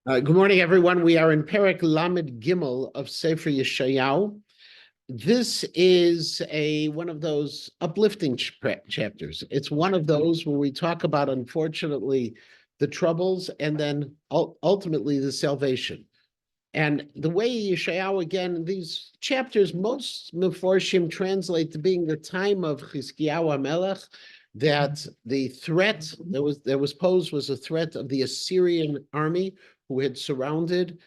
Good morning, everyone. We are in Perek Lamed Gimel of Sefer Yeshayahu. This is one of those uplifting chapters. It's one of those where we talk about, unfortunately, the troubles and then ultimately the salvation. And the way Yeshayahu, again, these chapters, most Meforshim translate to being the time of Chizkiyahu HaMelech, that the threat that was posed was a threat of the Assyrian army who had surrounded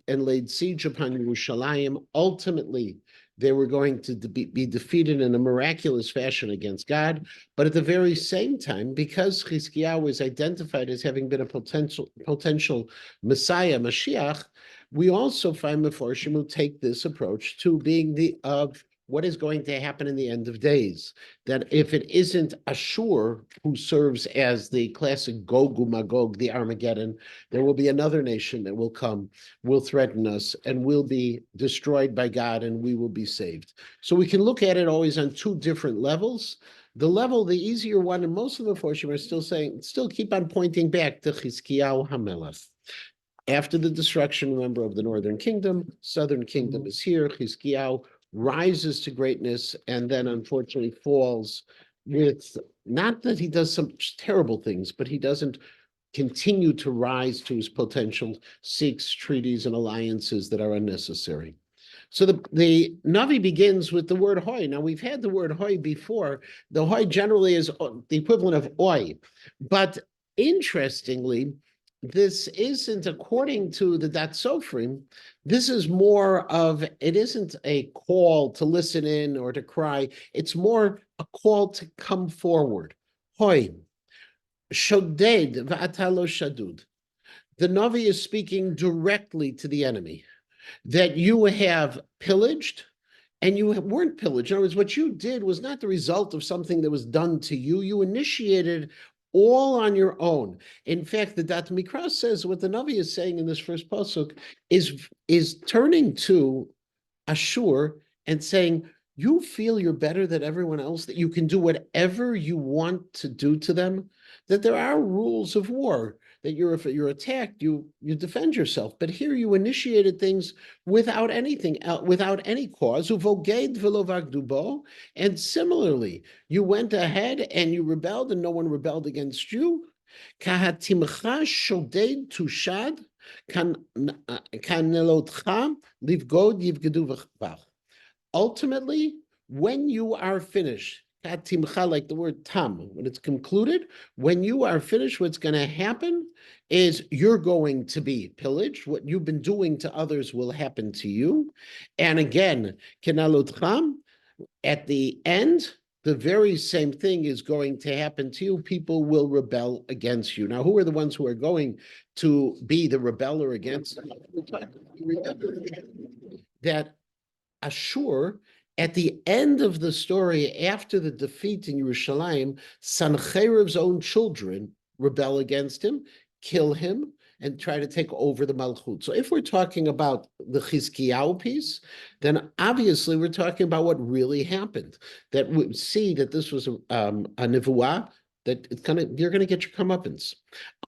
and laid siege upon Yerushalayim. Ultimately, they were going to be defeated in a miraculous fashion against God. But at the very same time, because Chizkiyahu was identified as having been a potential Messiah, Mashiach, we also find Meforshim who take this approach to being the of what is going to happen in the end of days. That if it isn't Ashur who serves as the classic Gog Magog, the Armageddon, there will be another nation that will come, will threaten us, and will be destroyed by God, and we will be saved. So we can look at it always on two different levels. The easier one, and most of the Meforshim are still keep on pointing back to Chizkiyahu HaMelech. After the destruction, remember, of the northern kingdom, southern kingdom is here. Chizkiyahu rises to greatness and then unfortunately falls with, not that he does some terrible things, but he doesn't continue to rise to his potential, seeks treaties and alliances that are unnecessary. So the Navi begins with the word hoy. Now, we've had the word hoy before. The hoy generally is the equivalent of oi. But interestingly, this isn't, according to the Dat Sofrim, this is more of, it isn't a call to listen in or to cry. It's more a call to come forward. Hoy, shoded v'atalo shadud. The Navi is speaking directly to the enemy, that you have pillaged and you weren't pillaged. In other words, what you did was not the result of something that was done to you. You initiated all on your own. In fact, the Dat Mikra says what the Navi is saying in this first pasuk is turning to Ashur and saying, you feel you're better than everyone else, that you can do whatever you want to do to them, that there are rules of war, that if you're attacked, you defend yourself. But here you initiated things without anything, without any cause. And similarly, you went ahead and you rebelled, and no one rebelled against you. Kahatimcha shoded tushad kanelotcha livgod yivgedu v'chbach. Ultimately, when you are finished, like the word tam, when it's concluded, when you are finished, what's going to happen is you're going to be pillaged. What you've been doing to others will happen to you. And again, kenalotcham, at the end, the very same thing is going to happen to you. People will rebel against you. Now, who are the ones who are going to be the rebeller against? Remember that Ashur, at the end of the story, after the defeat in Yerushalayim, Sancheriv's own children rebel against him, kill him, and try to take over the Malchut. So if we're talking about the Chizkiyahu piece, then obviously we're talking about what really happened. That we see that this was a nevuah, that you're going to get your comeuppance.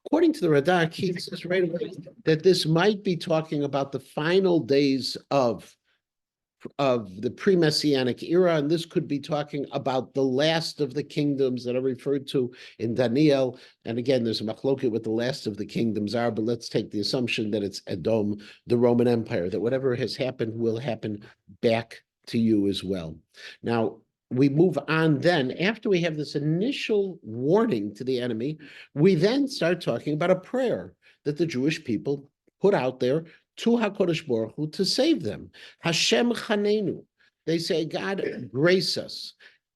According to the Radak, he says right away that this might be talking about the final days of the pre-Messianic era, and this could be talking about the last of the kingdoms that are referred to in Daniel. And again, there's a machloket what the last of the kingdoms are, but let's take the assumption that it's Edom, the Roman Empire, that whatever has happened will happen back to you as well. Now, we move on then. After we have this initial warning to the enemy, we then start talking about a prayer that the Jewish people put out there to HaKadosh Baruch Hu to save them. Hashem chanenu. They say, God, grace us.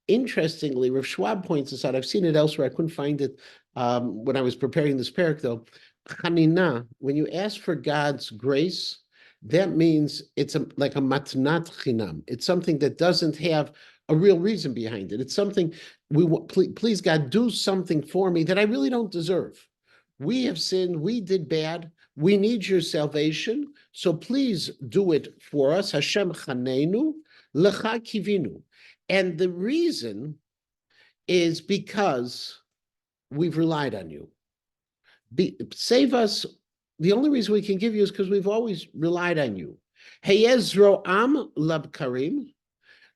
Interestingly, Rav Schwab points this out. I've seen it elsewhere. I couldn't find it when I was preparing this parak, though. Chanina, when you ask for God's grace, that means it's like a matnat chinam. It's something that doesn't have a real reason behind it. It's something please God, do something for me that I really don't deserve. We have sinned. We did bad. We need your salvation. So please do it for us. Hashem chanenu, lecha kivinu. And the reason is because we've relied on you. Save us the only reason we can give you is because we've always relied on you. Heyezro am labkarim,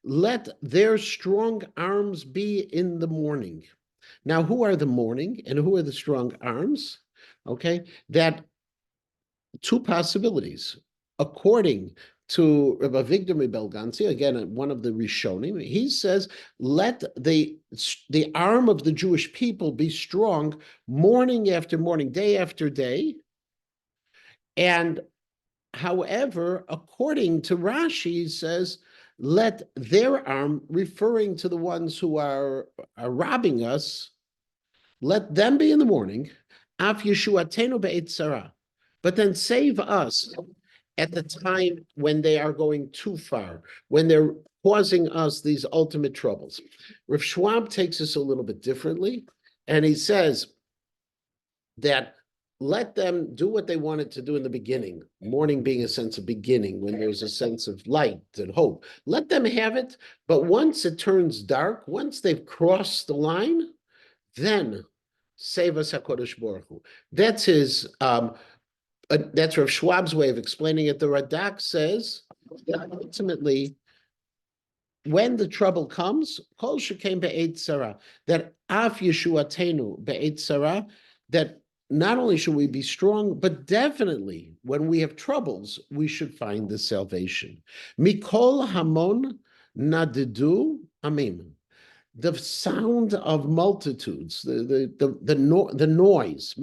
let their strong arms be in the morning. Now, who are the morning and who are the strong arms? Okay, that two possibilities. According to Rabbi Victor Mibelganzi, again, one of the Rishonim, he says, let the arm of the Jewish people be strong morning after morning, day after day. And however, according to Rashi, he says, let their arm, referring to the ones who are robbing us, let them be in the morning, af Yeshuatenu be'et sarah, but then save us at the time when they are going too far, when they're causing us these ultimate troubles. Rav Schwab takes this a little bit differently, and he says that let them do what they wanted to do in the beginning, morning being a sense of beginning, when there's a sense of light and hope. Let them have it, but once it turns dark, once they've crossed the line, then save us HaKadosh Baruch Hu. That's his that's Rav Schwab's way of explaining it. The Radak says that ultimately, when the trouble comes, Kol Shekaim Be'et Sarah, that Af Yeshuatenu Be'et Sarah, that not only should we be strong, but definitely when we have troubles, we should find the salvation. Mikol Hamon Nadidu Amim. The sound of multitudes, the noise.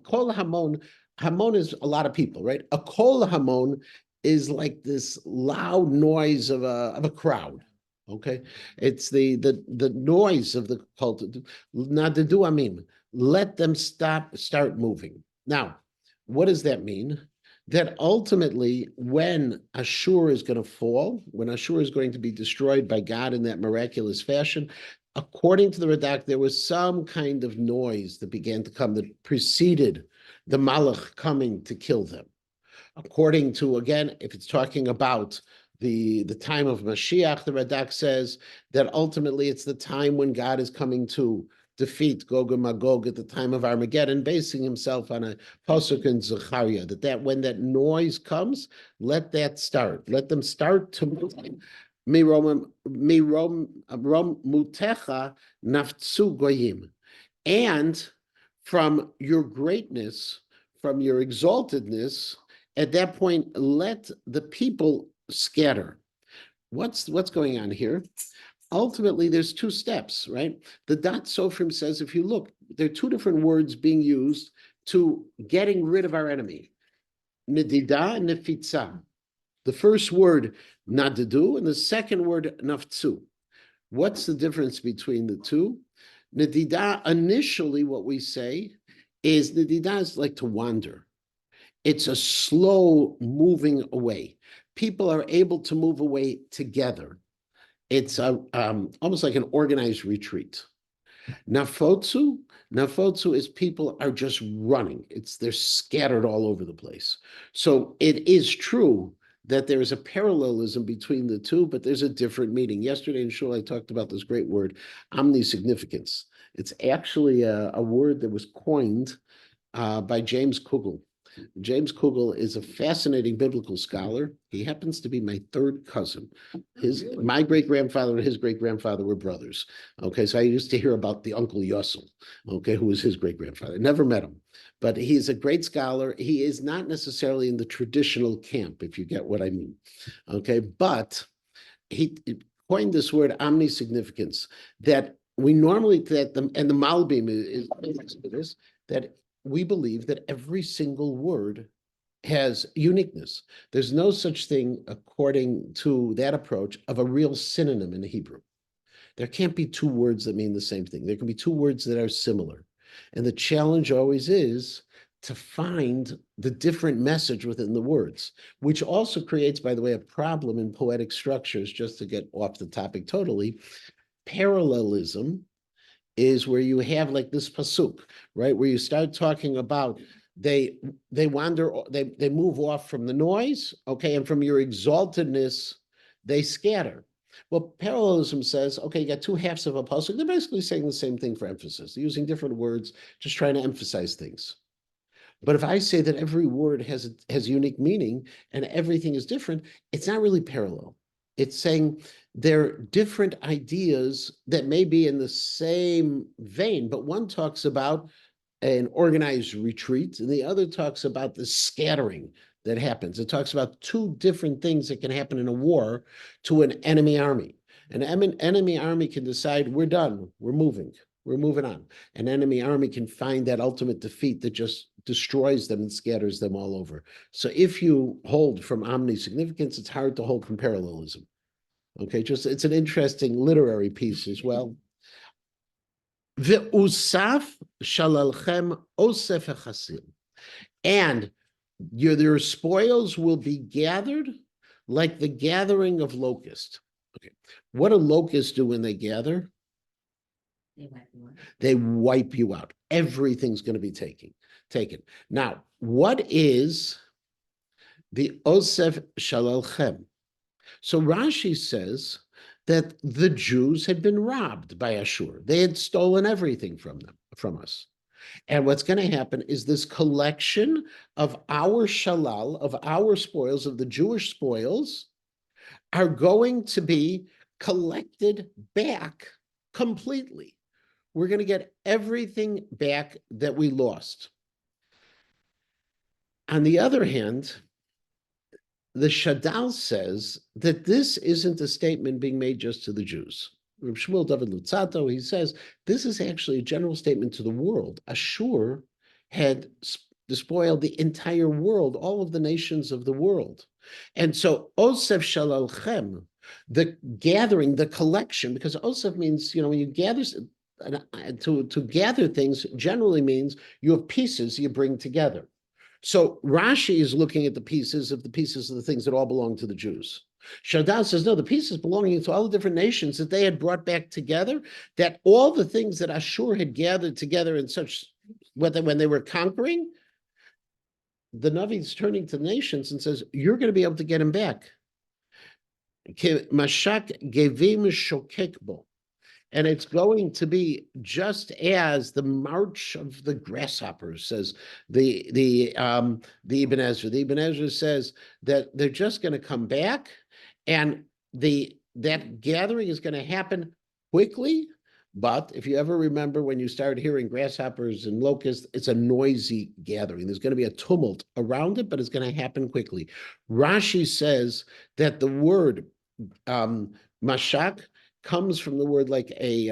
Kol Hamon. Hamon is a lot of people, right? A kol hamon is like this loud noise of a crowd. Okay, it's the noise of the cult. Nadidu amim. Let them start moving. Now, what does that mean? That ultimately, when Ashur is going to fall, when Ashur is going to be destroyed by God in that miraculous fashion, according to the Radak, there was some kind of noise that began to come that preceded the Malach coming to kill them. According to, again, if it's talking about the time of Mashiach, the Radak says that ultimately it's the time when God is coming to defeat Gog and Magog at the time of Armageddon, basing himself on a pasuk in Zechariah, that when that noise comes, let that start. Let them start to Mirom mutecha naftsu goyim. And from your greatness, from your exaltedness, at that point, let the people scatter. What's going on here? Ultimately, there's two steps, right? The Dat Sofrim says, if you look, there are two different words being used to getting rid of our enemy. Nedida and nefitza. The first word, nadadu, and the second word, naftsu. What's the difference between the two? Nedida, initially what we say is nedida is like to wander. It's a slow moving away. People are able to move away together. It's almost like an organized retreat. Nafotsu is people are just running. They're scattered all over the place. So it is true that there is a parallelism between the two, but there's a different meaning. Yesterday in Shul, I talked about this great word, omnisignificance. It's actually a word that was coined by James Kugel. James Kugel is a fascinating biblical scholar. He happens to be my third cousin. My great-grandfather and his great-grandfather were brothers. Okay, so I used to hear about the Uncle Yossel, okay, who was his great-grandfather. Never met him, but he is a great scholar. He is not necessarily in the traditional camp, if you get what I mean. Okay, but he coined this word omnisignificance, that we normally, and the Malbim is this, that we believe that every single word has uniqueness. There's no such thing, according to that approach, of a real synonym in Hebrew. There can't be two words that mean the same thing. There can be two words that are similar. And the challenge always is to find the different message within the words, which also creates, by the way, a problem in poetic structures, just to get off the topic totally. Parallelism is where you have like this pasuk, right? Where you start talking about they wander, they move off from the noise, okay, and from your exaltedness, they scatter. Well, parallelism says, okay, you got two halves of a pasuk. They're basically saying the same thing for emphasis. They're using different words, just trying to emphasize things. But if I say that every word has unique meaning and everything is different, it's not really parallel. It's saying they're different ideas that may be in the same vein, but one talks about an organized retreat, and the other talks about the scattering that happens. It talks about two different things that can happen in a war to an enemy army. An enemy army can decide, we're done, we're moving on. An enemy army can find that ultimate defeat that just destroys them and scatters them all over. So if you hold from omni-significance, it's hard to hold from parallelism. Okay, just it's an interesting literary piece as well. Ve'usaf shalalchem osef hachasil. And your spoils will be gathered like the gathering of locusts. Okay. What do locusts do when they gather? They wipe you out. Everything's going to be taken. Now, what is the Osef Shalalchem? So Rashi says that the Jews had been robbed by Ashur. They had stolen everything from us. And what's going to happen is this collection of our shalal, of our spoils, of the Jewish spoils, are going to be collected back completely. We're going to get everything back that we lost. On the other hand, the Shadal says that this isn't a statement being made just to the Jews. Reb Shmuel David Lutzato, he says, this is actually a general statement to the world. Ashur had despoiled the entire world, all of the nations of the world. And so Osef Shalalchem, the gathering, the collection, because Osef means, when you gather, to gather things generally means you have pieces you bring together. So Rashi is looking at the pieces of the things that all belong to the Jews. Shadal says, no, the pieces belonging to all the different nations that they had brought back together, that all the things that Ashur had gathered together in such, when they were conquering, the Navi is turning to the nations and says, you're going to be able to get them back. Mashak gevim shokekbo. And it's going to be just as the march of the grasshoppers, says the Ibn Ezra. The Ibn Ezra says that they're just going to come back, and that gathering is going to happen quickly. But if you ever remember when you started hearing grasshoppers and locusts, it's a noisy gathering. There's going to be a tumult around it, but it's going to happen quickly. Rashi says that the word mashak comes from the word like a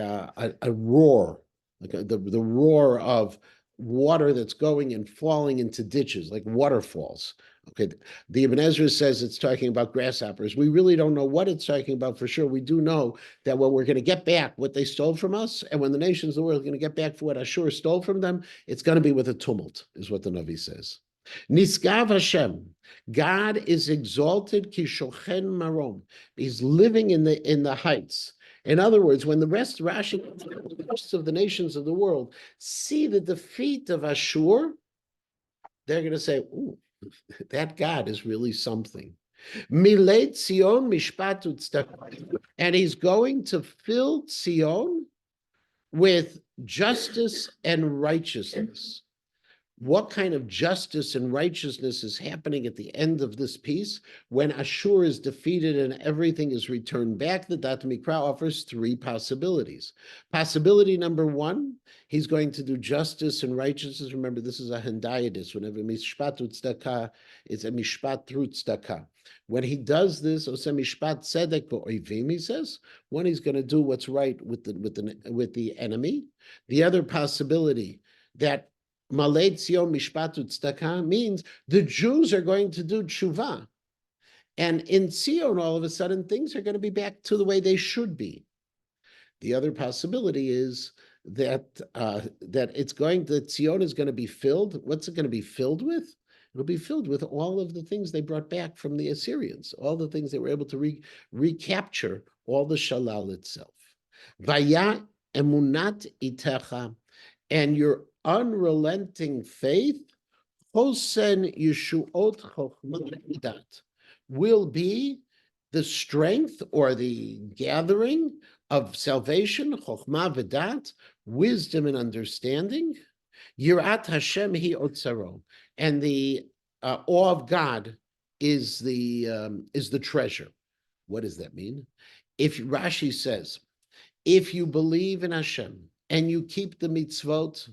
roar, like the roar of water that's going and falling into ditches, like waterfalls. Okay, the Ibn Ezra says it's talking about grasshoppers. We really don't know what it's talking about for sure. We do know that when we're going to get back what they stole from us, and when the nations of the world are going to get back for what Ashur stole from them, it's going to be with a tumult, is what the Navi says. Niskav Hashem, God is exalted kishochen marom. He's living in the heights. In other words, when the rest of the nations of the world see the defeat of Ashur, they're going to say, ooh, that God is really something. Milei Tzion mishpat u'tzedakah. And he's going to fill Tzion with justice and righteousness. What kind of justice and righteousness is happening at the end of this piece when Ashur is defeated and everything is returned back? The Dat Mikra offers three possibilities. Possibility number one, he's going to do justice and righteousness. Remember, this is a Hendayadis. Whenever mishpat u'tzedakah, it's a mishpat through tzedakah. When he does this, Oseh mishpat tzedek b'oivim, he says, one, he's going to do what's right with the enemy. The other possibility that Malei Tzion Mishpat U'Tzedakah means the Jews are going to do tshuva. And in Tzion, all of a sudden, things are going to be back to the way they should be. The other possibility is that Tzion is going to be filled. What's it going to be filled with? It'll be filled with all of the things they brought back from the Assyrians, all the things they were able to recapture, all the shalal itself. Vaya emunat itecha, and your unrelenting faith, Hosen Yeshuot Chochmah, will be the strength or the gathering of salvation, Chochmah V'dat, wisdom and understanding. Yirat Hashem hi otzaro, and the awe of God is the treasure. What does that mean? If Rashi says, if you believe in Hashem and you keep the mitzvot,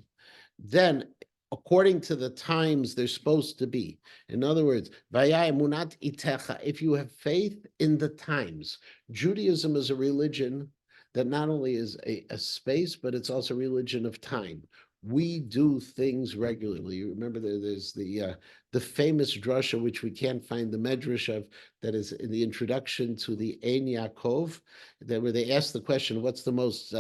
then according to the times they're supposed to be. In other words, vaya emunat itecha, if you have faith in the times. Judaism is a religion that not only is a space, but it's also a religion of time. We do things regularly. You remember there's the famous drasha, which we can't find the medrash of, that is in the introduction to the Ein Yaakov, that where they ask the question, what's the most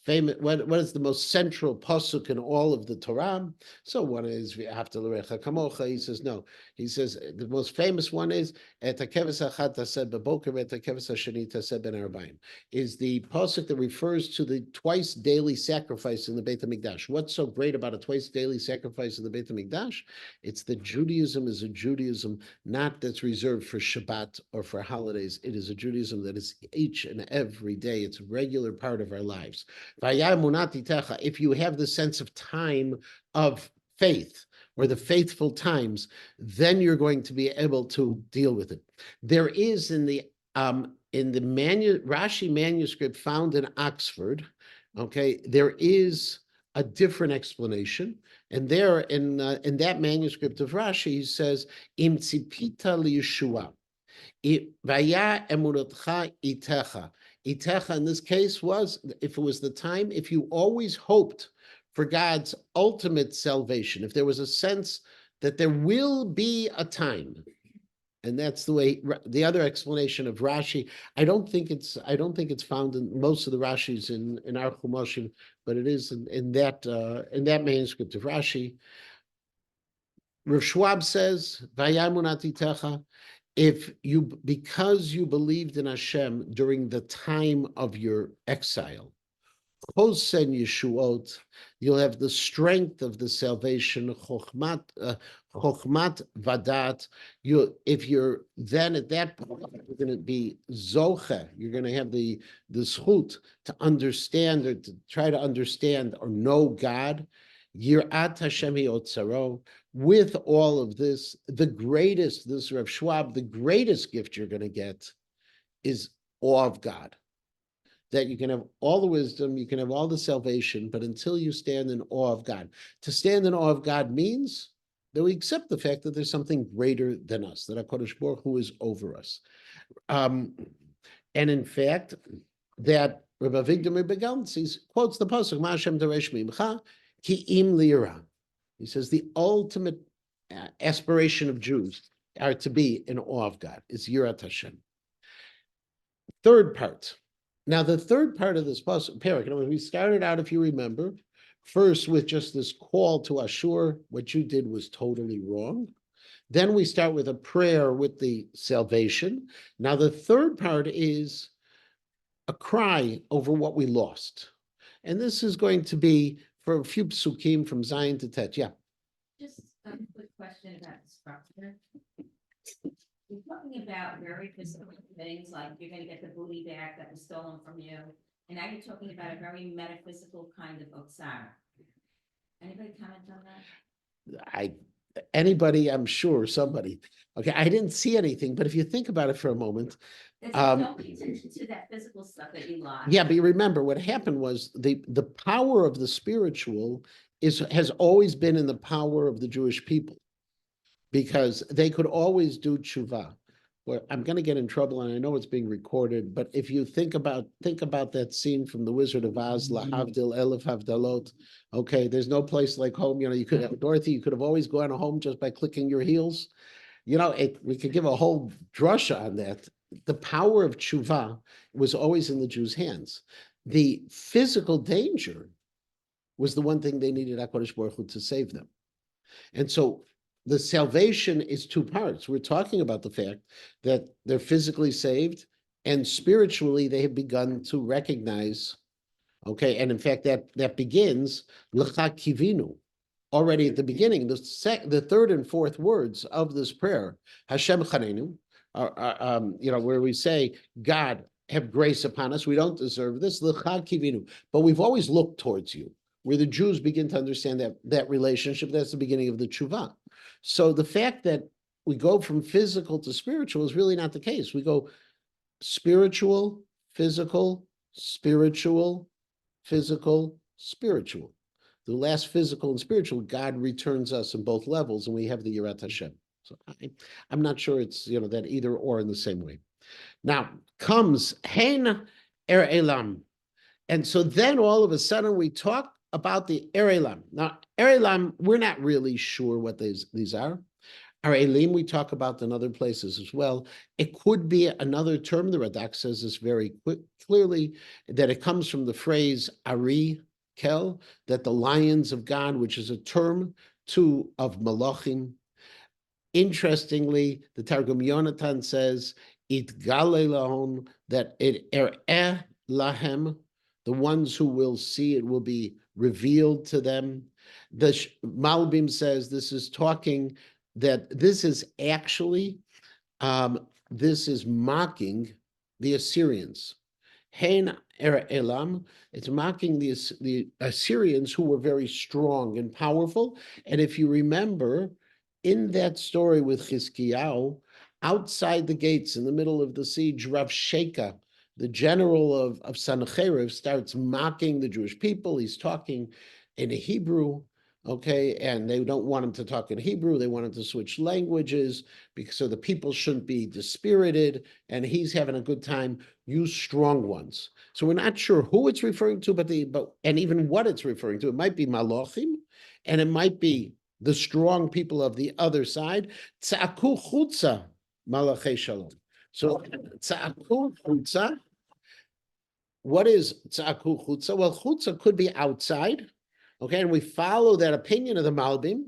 famous, what is the most central pasuk in all of the Torah? So one is V'ahavta l'recha kamocha. He says no. He says the most famous one is Et hakeves achad taseh beboker, Et hakeves hashani taseh ben arbaim. Is the pasuk that refers to the twice daily sacrifice in the Beit HaMikdash. What's so great about a twice daily sacrifice in the Beit HaMikdash? It's that Judaism is a Judaism not that's reserved for Shabbat or for holidays. It is a Judaism that is each and every day. It's a regular part of our lives. If you have the sense of time of faith or the faithful times, then you're going to be able to deal with it. There is in the Rashi manuscript found in Oxford, okay, there is a different explanation. And there in that manuscript of Rashi, he says, Im tzipita liyeshua, vaya emunotcha itecha. Itecha in this case was, if it was the time, if you always hoped for God's ultimate salvation, if there was a sense that there will be a time, and that's the way the other explanation of Rashi. I don't think it's found in most of the Rashis in our Chumashim, but it is in that manuscript of Rashi. Rav Schwab says, "Vayamunat itecha." If you, because you believed in Hashem during the time of your exile, Chosen Yeshuot, you'll have the strength of the salvation, Chochmat Vadat. If you're then at that point, you're going to be Zoche, you're going to have the zchut to understand or to try to understand or know God. Yirat Hashem Otzaro. With all of this, the greatest, this Rav Schwab, the greatest gift you're going to get is awe of God. That you can have all the wisdom, you can have all the salvation, but until you stand in awe of God. To stand in awe of God means that we accept the fact that there's something greater than us, that HaKadosh Baruch Hu is over us. And in fact, that Rabbi Avigdor Begaltz quotes the pasuk, Ma Hashem daresh mimcha ki im liyira. He says the ultimate aspiration of Jews are to be in awe of God. It's Yirat Hashem. Third part. Now, the third part of this parak, we started out, if you remember, first with just this call to Ashur. What you did was totally wrong. Then we start with a prayer with the salvation. Now, the third part is a cry over what we lost. And this is going to be for a few psukim from Zion to Tet. Yeah. Just a quick question about the structure. You're talking about very physical things like you're going to get the booty back that was stolen from you. And now you're talking about a very metaphysical kind of oksar. Anybody comment on that? Anybody, I'm sure somebody. Okay, I didn't see anything, but if you think about it for a moment. Don't pay attention to that physical stuff that you lost. Yeah, but you remember what happened was the power of the spiritual has always been in the power of the Jewish people, because they could always do tshuva. Well, I'm going to get in trouble, and I know it's being recorded, but if you think about that scene from The Wizard of Oz, La Havdil Elef Havdalot, okay, there's no place like home. You could have, Dorothy, you could have always gone home just by clicking your heels. We could give a whole drasha on that. The power of tshuva was always in the Jews' hands. The physical danger was the one thing they needed HaKadosh Baruch Hu to save them. And so the salvation is two parts. We're talking about the fact that they're physically saved and spiritually they have begun to recognize, okay, and in fact that begins L'cha kivinu. Already at the beginning, the third and fourth words of this prayer, Hashem chanenu, where we say, God, have grace upon us. We don't deserve this, L'cha kivinu, but we've always looked towards you. where the Jews begin to understand that relationship. That's the beginning of the tshuva. So the fact that we go from physical to spiritual is really not the case. We go spiritual, physical, spiritual, physical, spiritual. The last physical and spiritual, God returns us in both levels, and we have the Yirat Hashem. So I'm not sure it's that either or in the same way. Now comes Hein Er Elam. And so then all of a sudden we talk about the Er Elam. Now, Er Elam, we're not really sure what these are. Our Elim we talk about in other places as well. It could be another term. The Radak says this very clearly, that it comes from the phrase Ari Kel, that the lions of God, which is a term of Malachim. Interestingly, the Targum Yonatan says, It Gale Lahon, that it Lahem, the ones who will see it will be revealed to them. The Malbim says this is talking that this is actually, this is mocking the Assyrians. Hein Er Elam, it's mocking the Assyrians who were very strong and powerful. And if you remember, in that story with Chizkiyahu, outside the gates in the middle of the siege, Rav Sheka, the general of Sancheriv, starts mocking the Jewish people. He's talking in Hebrew, okay, and they don't want him to talk in Hebrew. They want him to switch languages so the people shouldn't be dispirited, and he's having a good time. Use strong ones. So we're not sure who it's referring to, but and even what it's referring to. It might be Malachim, and it might be the strong people of the other side. Tza'aku chutza malachei shalom. So tza'aku chutza. What is tza'aku chutza? Well, chutza could be outside. Okay, and we follow that opinion of the Malbim.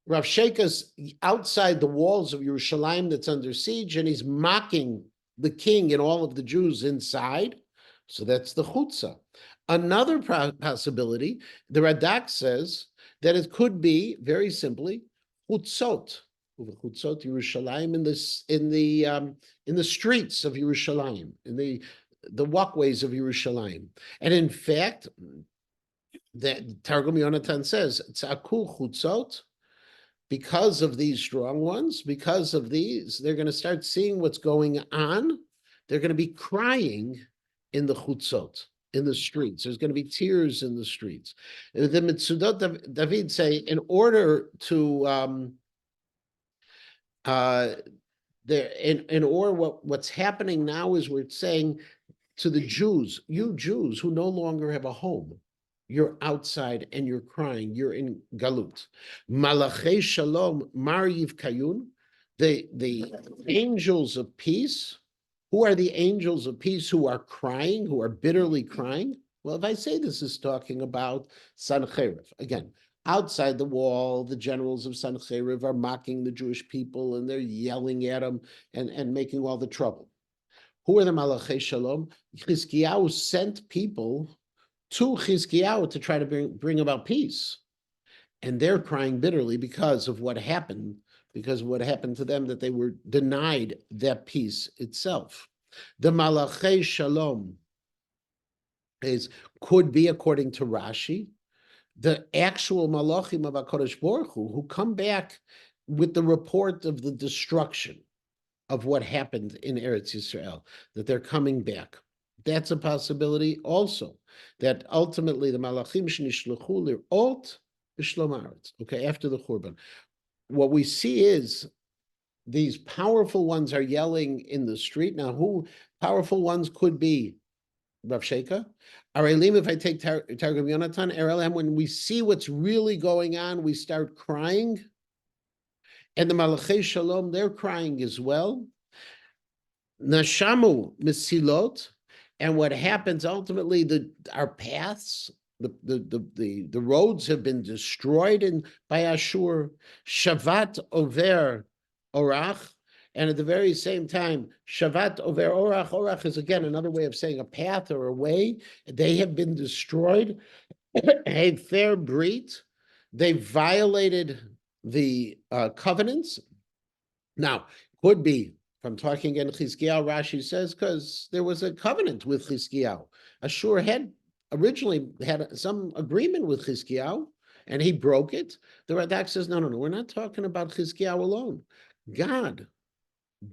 Rav Sheka's outside the walls of Yerushalayim that's under siege, and he's mocking the king and all of the Jews inside. So that's the chutza. Another possibility, the Radak says that it could be very simply chutzot, chutzot Yerushalayim in the streets of Yerushalayim, in the walkways of Yerushalayim, and in fact, the Targum Yonatan says tza'aku chutzot. Because of these strong ones, because of these, they're going to start seeing what's going on. They're going to be crying in the chutzot, in the streets. There's going to be tears in the streets. The Mitzudot David say, in order to what's happening now is we're saying to the Jews, you Jews who no longer have a home, you're outside and you're crying. You're in galut. Malachei shalom mar yivkayun, the angels of peace. Who are the angels of peace who are crying, who are bitterly crying? Well, if I say this is talking about Sancheriv, again, outside the wall, the generals of Sancheriv are mocking the Jewish people and they're yelling at them and making all the trouble. Who are the Malachei Shalom? Chizkiyahu sent people to Chizkiyahu to try to bring about peace. And they're crying bitterly because of what happened to them, that they were denied that peace itself. The Malachei Shalom could be, according to Rashi, the actual Malachim of HaKadosh Baruch Hu, who come back with the report of the destruction of what happened in Eretz Yisrael, that they're coming back. That's a possibility also, that ultimately the Malachim shnishlechu lir'ot b'shlom haaretz, okay, after the Churban. What we see is these powerful ones are yelling in the street. Now, who powerful ones could be? Rav Sheka. Arelim, if I take Targum Yonatan, Arelim, when we see what's really going on, we start crying. And the Malachei Shalom, they're crying as well. Nashamu Mesilot. And what happens ultimately, our paths, the roads have been destroyed by Ashur. Shavat over Orach, and at the very same time, Shavat over Orach. Orach is again another way of saying a path or a way. They have been destroyed. A fair breed. They violated the covenants. Now, could be from talking in Chizkiyahu, Rashi says, because there was a covenant with Chizkiyahu. Ashur had originally had some agreement with Chizkiyahu, and he broke it. The Radak says, no, we're not talking about Chizkiyahu alone. God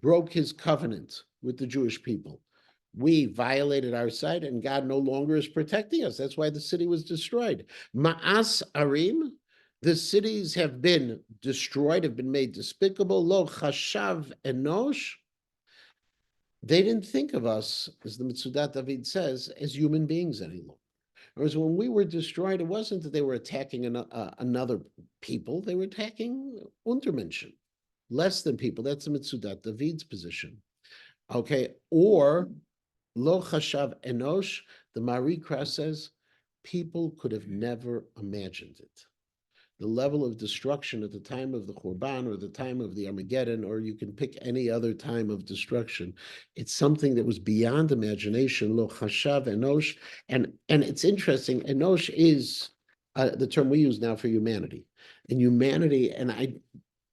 broke his covenant with the Jewish people. We violated our side, and God no longer is protecting us. That's why the city was destroyed. Ma'as Arim, the cities have been destroyed, have been made despicable. Lo chashav enosh. They didn't think of us, as the Mitzudat David says, as human beings any longer. Whereas when we were destroyed, it wasn't that they were attacking another people, they were attacking Untermenschen, less than people. That's the Mitzudat David's position. Okay, or Lo Chashav Enosh, the Marikra says, people could have never imagined it. The level of destruction at the time of the Khurban or the time of the Armageddon, or you can pick any other time of destruction. It's something that was beyond imagination. Lo Chashav Enosh, and it's interesting. Enosh is the term we use now for humanity. And humanity, and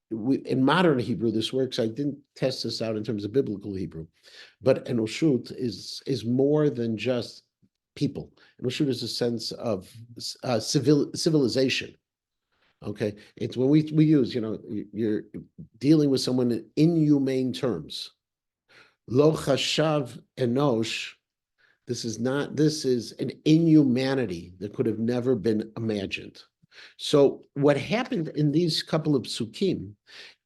in modern Hebrew, this works. I didn't test this out in terms of biblical Hebrew, but enoshut is more than just people. Enoshut is a sense of civilization. Okay, it's when we use, you're dealing with someone in inhumane terms. Lo chashav enosh. This is an inhumanity that could have never been imagined. So what happened in these couple of psukim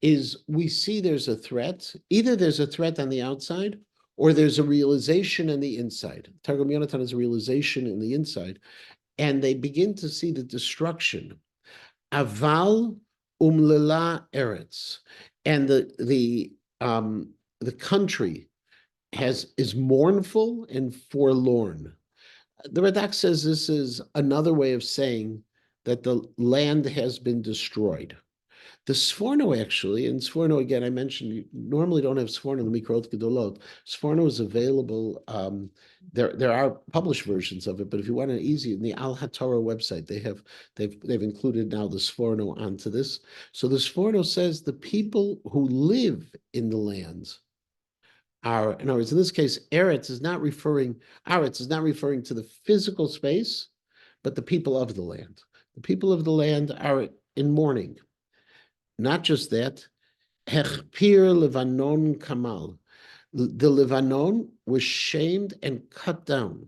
is we see there's a threat. Either there's a threat on the outside, or there's a realization on the inside. Targum Yonatan is a realization in the inside, and they begin to see the destruction. Aval umlela eretz, and the country is mournful and forlorn. The Radak says this is another way of saying that the land has been destroyed. The Sforno actually, and Sforno again, I mentioned you normally don't have Sforno in the Mikrot Gedolot. Sforno is available. There are published versions of it, but if you want an easy, in the Al HaTorah website, they've included now the Sforno onto this. So the Sforno says the people who live in the lands are, in other words, in this case, Aretz is not referring to the physical space, but the people of the land. The people of the land are in mourning. Not just that, Hechpir Levanon Kamal. The Levanon was shamed and cut down.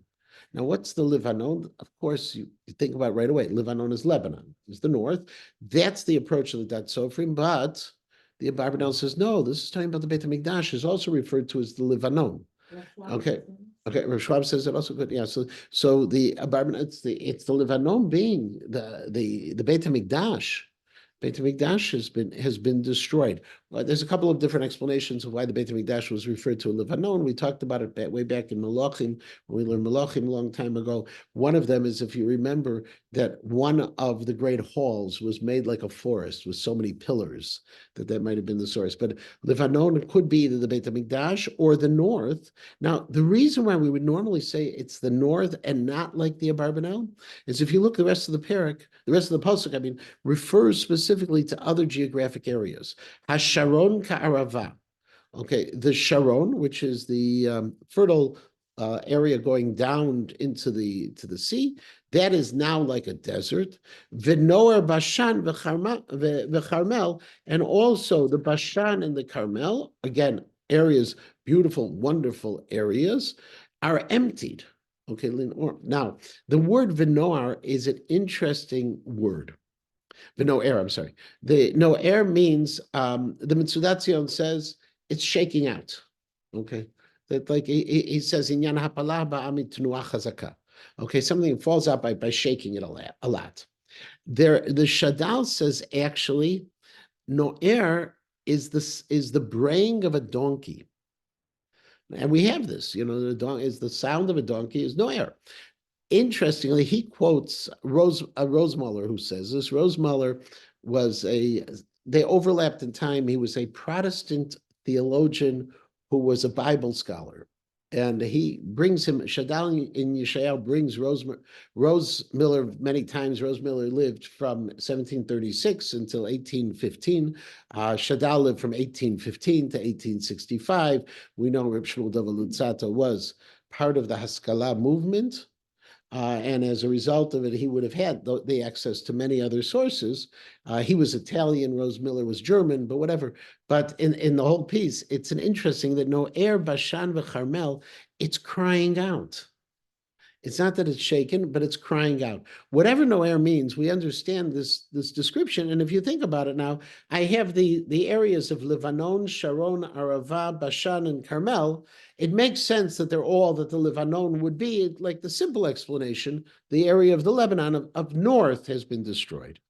Now, what's the Levanon? Of course, you think about it right away. Levanon is Lebanon, is the north. That's the approach of the Dat Sofrim, but the Abarbanel says, no, this is talking about the Beit HaMikdash, is also referred to as the Levanon. Okay. Rav Schwab says it also good. Yeah. So the Abarbanel, it's the Levanon being the Beit HaMikdash. Beit HaMikdash has been destroyed. Well, there's a couple of different explanations of why the Beit HaMikdash was referred to in Lebanon. We talked about it way back in Malachim, when we learned Malachim a long time ago. One of them is, if you remember, that one of the great halls was made like a forest with so many pillars that might have been the source. But Lebanon could be either the Beit HaMikdash or the north. Now, the reason why we would normally say it's the north and not like the Abarbanel is if you look at the rest of the parak, the rest of the pasuk, refers specifically to other geographic areas. Hasharon ka'arava. Okay, the Sharon, which is the fertile area going down into the sea, that is now like a desert. V'noar Bashan v'Carmel, and also the Bashan and the Carmel, again, areas, beautiful, wonderful areas, are emptied. Okay, now the word V'noar is an interesting word. The Noer, I'm sorry. The Noer means, the Mitzudat Zion says it's shaking out. Okay. That, like he says, Inyan hapalah ba'amid tnuah chazaka. Okay, something falls out by shaking it a lot. The Shadal says actually, Noer is the braying of a donkey. And we have this, the sound of a donkey is Noer. Interestingly, he quotes Rosemuller, who says this. Rosemuller they overlapped in time. He was a Protestant theologian who was a Bible scholar. And he brings him, Shadal in Yeshayahu brings Rosemiller many times. Rosemiller lived from 1736 until 1815. Shadal lived from 1815 to 1865. We know Reb Shmuel Dov Luzzatto was part of the Haskalah movement. And as a result of it, he would have had the access to many other sources. He was Italian, Rose Miller was German, but whatever. But in the whole piece, it's an interesting that Noer, Bashan, v'Carmel, it's crying out. It's not that it's shaken, but it's crying out. Whatever Noer means, we understand this description. And if you think about it now, I have the areas of Lebanon, Sharon, Arava, Bashan, and Carmel. It makes sense that they're all that the Lebanon would be. Like the simple explanation, the area of the Lebanon of north has been destroyed.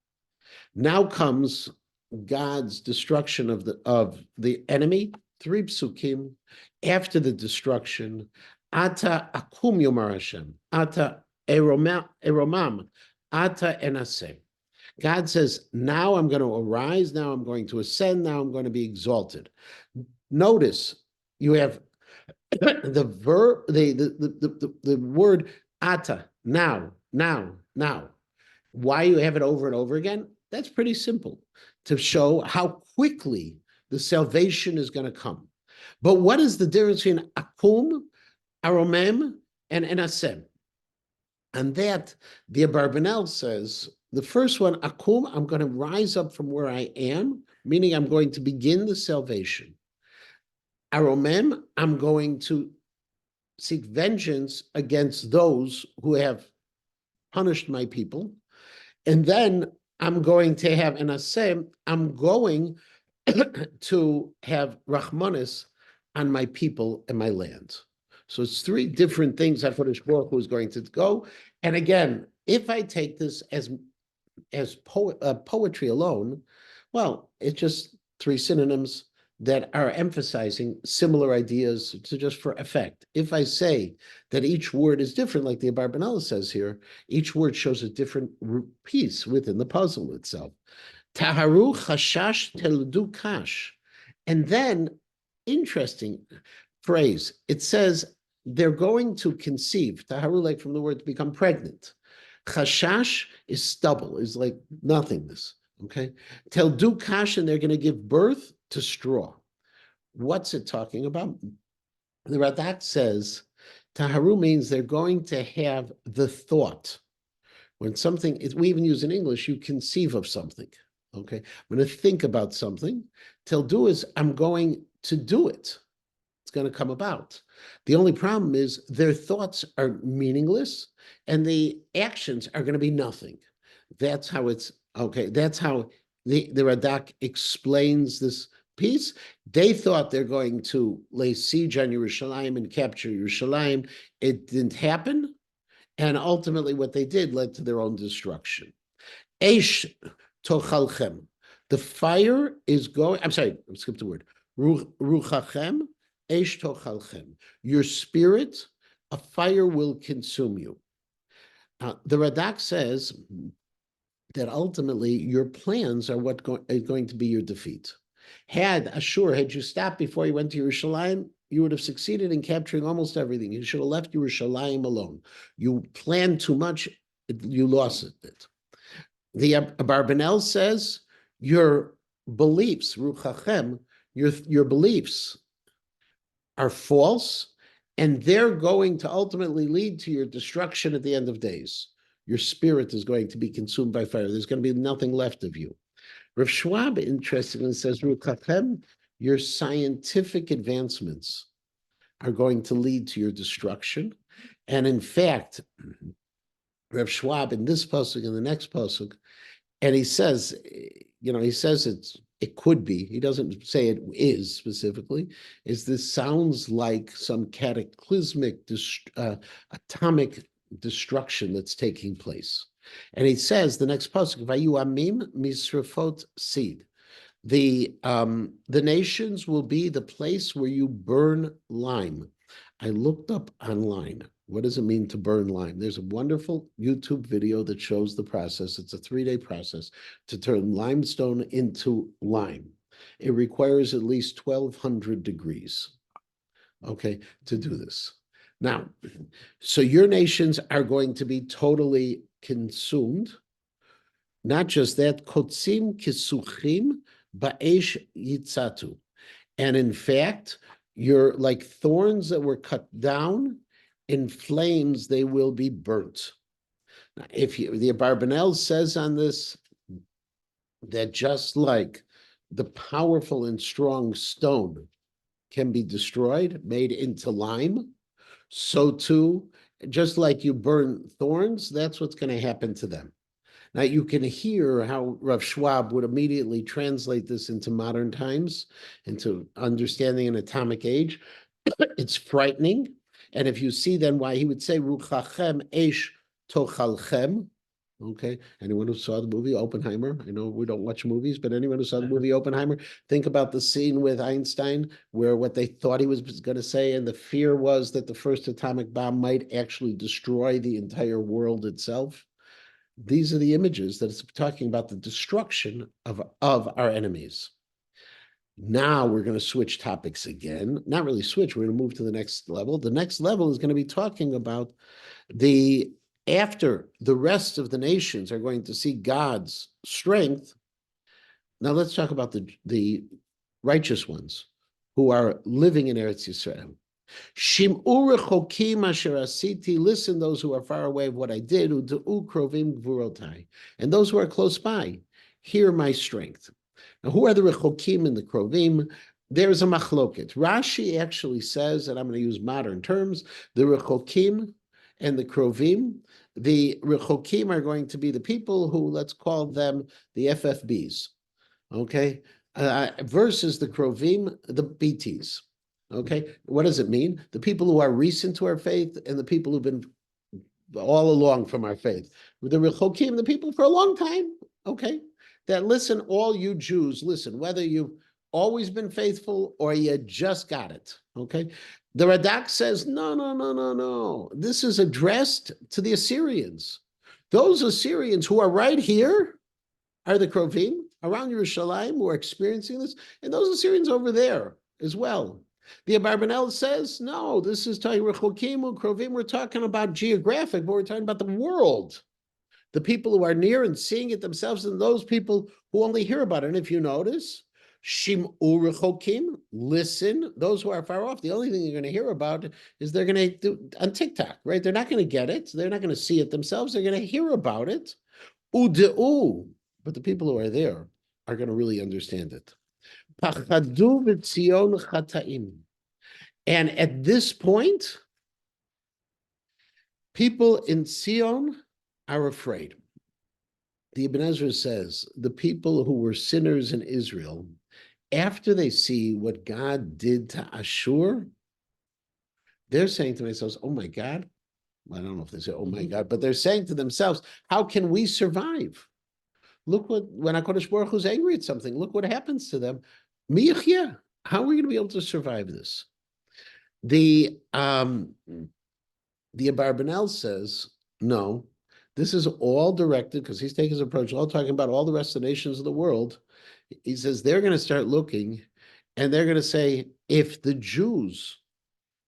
Now comes God's destruction of the enemy, 3 psukim, after the destruction. Ata akum yomar Hashem, ata eromam, ata enaseh. God says, now I'm going to arise, now I'm going to ascend, now I'm going to be exalted. Notice you have the verb, the word ata, now. Why you have it over and over again? That's pretty simple, to show how quickly the salvation is going to come. But what is the difference between akum, aromem, and enasem? And that the Abarbanel says, the first one, akum, I'm going to rise up from where I am, meaning I'm going to begin the salvation. Aromem, I'm going to seek vengeance against those who have punished my people. And then I'm going to have enasem, I'm going to have Rahmanis on my people and my land. So it's 3 different things HaKadosh Baruch Hu is going to go. And again, if I take this as poetry alone, well, it's just 3 synonyms that are emphasizing similar ideas to just for effect. If I say that each word is different, like the Abarbanel says here, each word shows a different piece within the puzzle itself. Taharu chashash teldu kash. And then, interesting phrase, it says they're going to conceive. Taharu, like from the word to become pregnant. Chashash is stubble, is like nothingness. Okay. Teldu kash, and they're going to give birth to straw. What's it talking about? The Radak says Taharu means they're going to have the thought. When something, we even use in English, you conceive of something. Okay, I'm going to think about something. Teldu is I'm going to do it. It's going to come about. The only problem is their thoughts are meaningless and the actions are going to be nothing. That's how it's, okay, that's how the Radak explains this piece. They thought they're going to lay siege on Yerushalayim and capture Yerushalayim. It didn't happen. And ultimately what they did led to their own destruction. Eish tochalchem. The fire is going, I'm sorry, I skipped the word. Ruchachem, eish tochalchem. Your spirit, a fire will consume you. The Radak says that ultimately your plans are what is going to be your defeat. Had you stopped before you went to Yerushalayim, you would have succeeded in capturing almost everything. You should have left Yerushalayim alone. You planned too much, you lost it. The Abarbanel says your beliefs, Ruchachem, your beliefs are false, and they're going to ultimately lead to your destruction at the end of days. Your spirit is going to be consumed by fire. There's going to be nothing left of you. Rav Schwab, interestingly, says, Ruchachem, your scientific advancements are going to lead to your destruction. And in fact, Rav Schwab in this pasuk and the next pasuk, and he says, it could be, he doesn't say it is specifically, this sounds like some cataclysmic atomic destruction that's taking place. And he says, the next pasuk, Vayu amim misrafot seed. The nations will be the place where you burn lime. I looked up online. What does it mean to burn lime? There's a wonderful YouTube video that shows the process. It's a 3-day process to turn limestone into lime. It requires at least 1,200 degrees, okay, to do this. Now, so your nations are going to be totally consumed. Not just that, kotzim kisuchim ba'esh yitzatu. And in fact, you're like thorns that were cut down in flames they will be burnt. Now, the Abarbanel says on this that just like the powerful and strong stone can be destroyed, made into lime, so too, just like you burn thorns, that's what's going to happen to them. Now you can hear how Rav Schwab would immediately translate this into modern times, into understanding an atomic age. It's frightening. And if you see then why he would say, Ruchachem esh tochalchem. Okay. Anyone who saw the movie Oppenheimer, I know we don't watch movies, but anyone who saw the movie Oppenheimer, think about the scene with Einstein where what they thought he was going to say, and the fear was that the first atomic bomb might actually destroy the entire world itself. These are the images that it's talking about the destruction of our enemies. Now we're going to switch topics again. Not really switch, we're going to move to the next level. The next level is going to be talking about after the rest of the nations are going to see God's strength. Now let's talk about the righteous ones who are living in Eretz Yisrael. Shim'u rechokim asher asiti, listen, those who are far away of what I did, u'du'u krovim gvurotai, and those who are close by, hear my strength. Now, who are the rechokim and the krovim? There's a machloket. Rashi actually says, and I'm going to use modern terms, the rechokim and the krovim. The rechokim are going to be the people who, let's call them the FFBs, okay, versus the krovim, the BTs. Okay, what does it mean? The people who are recent to our faith and the people who've been all along from our faith. The rechokim, the people for a long time, okay, that listen, all you Jews, listen, whether you've always been faithful or you just got it, okay? The Radak says, no, no, no, no, no. This is addressed to the Assyrians. Those Assyrians who are right here are the Krovim around Yerushalayim who are experiencing this, and those Assyrians over there as well. The Abarbanel says, no, this is talking Rechokim, Krovim, we're talking about geographic, but we're talking about the world. The people who are near and seeing it themselves, and those people who only hear about it. And if you notice, Shim'u Rechokim, listen, those who are far off, the only thing you're going to hear about is they're going to do on TikTok, right? They're not going to get it. They're not going to see it themselves. They're going to hear about it. U'de'u, but the people who are there are going to really understand it. Pachadu v'tzion chataim. And at this point, people in Zion are afraid. The Ibn Ezra says the people who were sinners in Israel, after they see what God did to Ashur, they're saying to themselves, oh my God. I don't know if they say, oh my God, but they're saying to themselves, how can we survive? Look when HaKadosh Baruch Hu's angry at something, look what happens to them. Mi'yachya, how are we going to be able to survive this? The Abarbanel says, no, this is all directed, because he's taking his approach, all talking about all the rest of the nations of the world. He says they're going to start looking, and they're going to say, if the Jews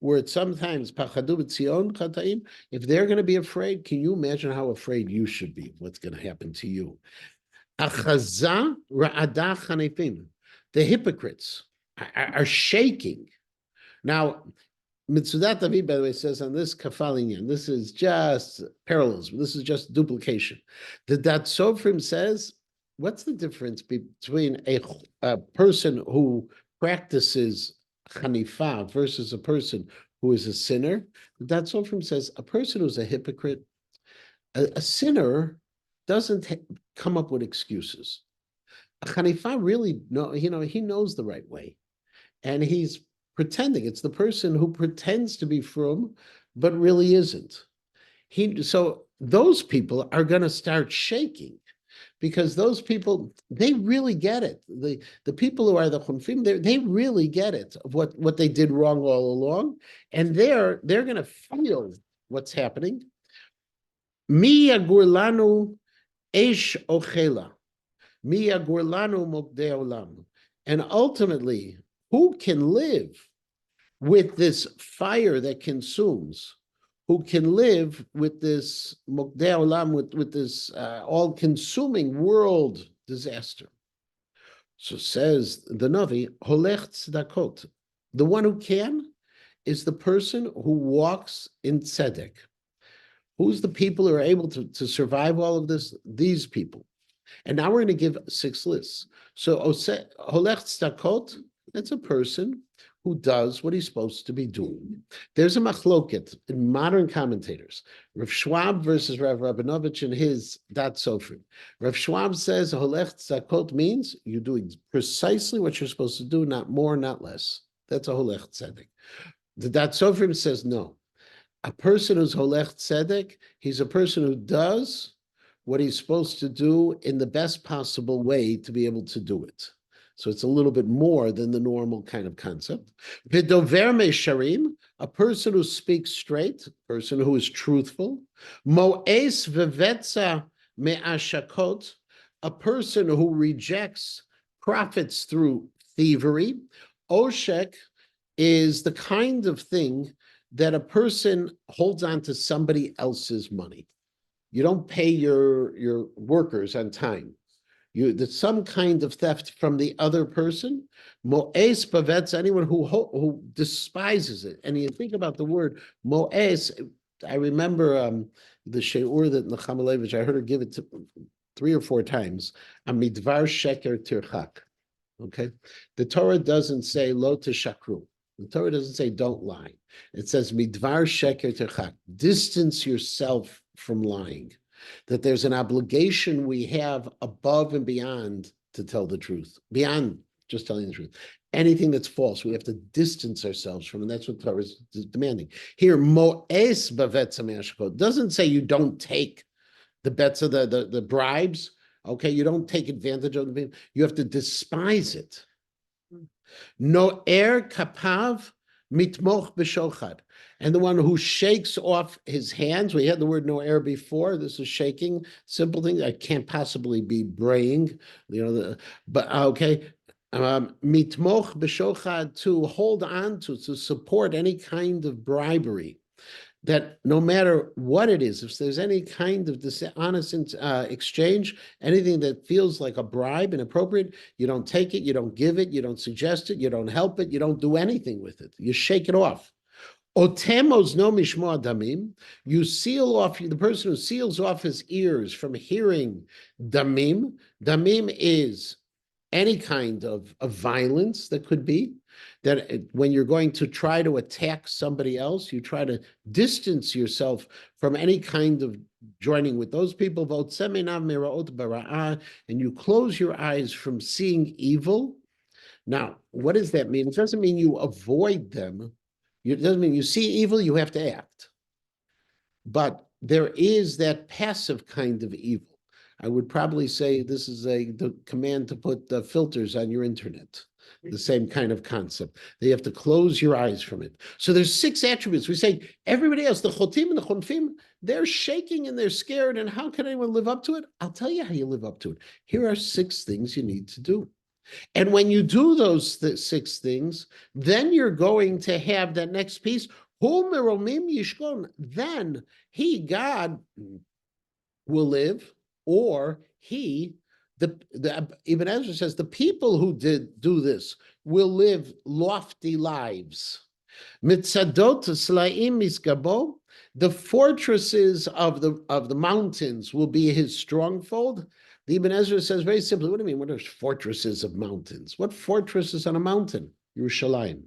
were at sometimes pachadu b'tzion chataim, if they're going to be afraid, can you imagine how afraid you should be? What's going to happen to you? Achaza ra'ada chanefim. The hypocrites are shaking. Now, Mitzudat David, by the way, says on this kafalinyan, this is just parallelism. This is just duplication. The Dat Sofrim says, what's the difference between a person who practices chanifa versus a person who is a sinner? The Dat Sofrim says a person who's a hypocrite, a sinner doesn't come up with excuses. A chanifa really he knows the right way, and he's pretending. It's the person who pretends to be frum, but really isn't. So those people are going to start shaking, because those people, they really get it. The people who are the chunfim, they really get it of what they did wrong all along, and they're going to feel what's happening. Mi yagurlanu esh ochela, mi yagurlanu mokdei olam, and ultimately, who can live with this fire that consumes? Who can live with this mokdei olam, with this all-consuming world disaster? So says the Navi, holech tzedakot, the one who can is the person who walks in tzedek. Who's the people who are able to survive all of this? These people. And now we're going to give 6 lists. So holech tzedakot, that's a person who does what he's supposed to be doing. There's a machloket in modern commentators. Rav Schwab versus Rav Rabinovich in his Dat Sofrim. Rav Schwab says holech tzedakot means you do precisely what you're supposed to do, not more, not less. That's a holech tzedek. The Dat Sofrim says no. A person who's holech tzedek, he's a person who does what he's supposed to do in the best possible way to be able to do it. So it's a little bit more than the normal kind of concept. V'dover me'sharim, a person who speaks straight, a person who is truthful. Mo'es v'vetza me'ashakot, a person who rejects profits through thievery. Oshek is the kind of thing that a person holds on to somebody else's money. You don't pay your workers on time. There's some kind of theft from the other person. Mo'es bavetz, anyone who despises it. And you think about the word mo'es. I remember the she'ur that Nechama Levitch, I heard her give it to 3 or 4 times. Amidvar sheker tirchak. Okay, the Torah doesn't say lo teshakru. The Torah doesn't say don't lie. It says midvar sheker tirchak. Distance yourself from lying. That there's an obligation we have above and beyond to tell the truth, beyond just telling the truth. Anything that's false, we have to distance ourselves from, and that's what Torah is demanding. Here, mo'es bavetz ha'me'ashkot doesn't say you don't take the bets of the bribes. Okay, you don't take advantage of them. You have to despise it. No er kapav mitmoch b'shochad. And the one who shakes off his hands, we had the word no air before. This is shaking, simple thing. I can't possibly be braying, but okay. Mitmoch b'shochad, to hold on to support any kind of bribery. That no matter what it is, if there's any kind of dishonest exchange, anything that feels like a bribe, inappropriate, you don't take it, you don't give it, you don't suggest it, you don't help it, you don't do anything with it. You shake it off. Otemos no mishmo damim. You seal off, the person who seals off his ears from hearing damim. Damim is any kind of violence that could be. That when you're going to try to attack somebody else, you try to distance yourself from any kind of joining with those people. And you close your eyes from seeing evil. Now, what does that mean? It doesn't mean you avoid them. It doesn't mean you see evil, you have to act. But there is that passive kind of evil. I would probably say this is the command to put the filters on your internet. The same kind of concept. They have to close your eyes from it. So there's 6 attributes. We say everybody else, the chotim and the chonfim, they're shaking and they're scared. And how can anyone live up to it? I'll tell you how you live up to it. Here are 6 things you need to do. And when you do those 6 things, then you're going to have that next piece. Then he, God, will live, or he, the Ibn Ezra says, the people who did do this will live lofty lives. Mitzadot slaim miskabo, the fortresses of the mountains will be his stronghold. The Ibn Ezra says very simply, what do you mean? What are fortresses of mountains? What fortress is on a mountain? Yerushalayim.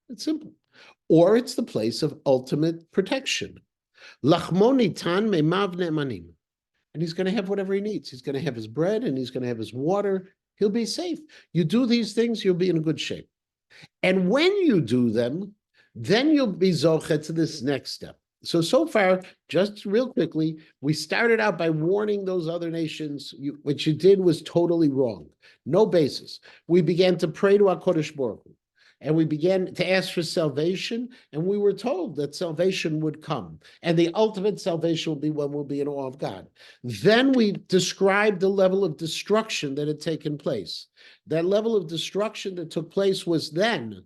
It's simple. Or it's the place of ultimate protection. Lachmonitan memav ne'emanim. And he's going to have whatever he needs. He's going to have his bread and he's going to have his water. He'll be safe. You do these things, you'll be in good shape. And when you do them, then you'll be zochet to this next step. So far, just real quickly, we started out by warning those other nations. What you did was totally wrong. No basis. We began to pray to HaKadosh Baruch Hu. And we began to ask for salvation, and we were told that salvation would come. And the ultimate salvation will be when we'll be in awe of God. Then we described the level of destruction that had taken place. That level of destruction that took place was then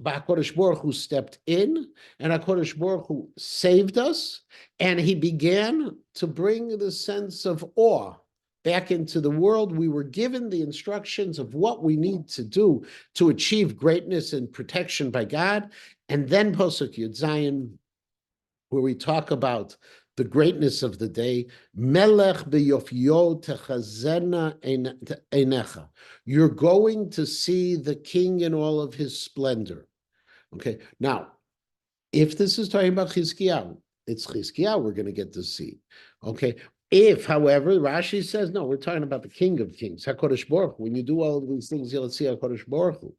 HaKadosh Baruch Hu stepped in, and HaKadosh Baruch Hu saved us, and he began to bring the sense of awe back into the world. We were given the instructions of what we need to do to achieve greatness and protection by God. And then Posuk Yud Zayin, where we talk about the greatness of the day, Melech b'yofyo techazena einecha. You're going to see the king in all of his splendor. Okay, now, if this is talking about Chizkiyahu, it's Chizkiyahu we're going to get to see. Okay, if, however, Rashi says, no, we're talking about the King of Kings, HaKadosh Baruch Hu. When you do all of these things, you'll see HaKadosh Baruch Hu.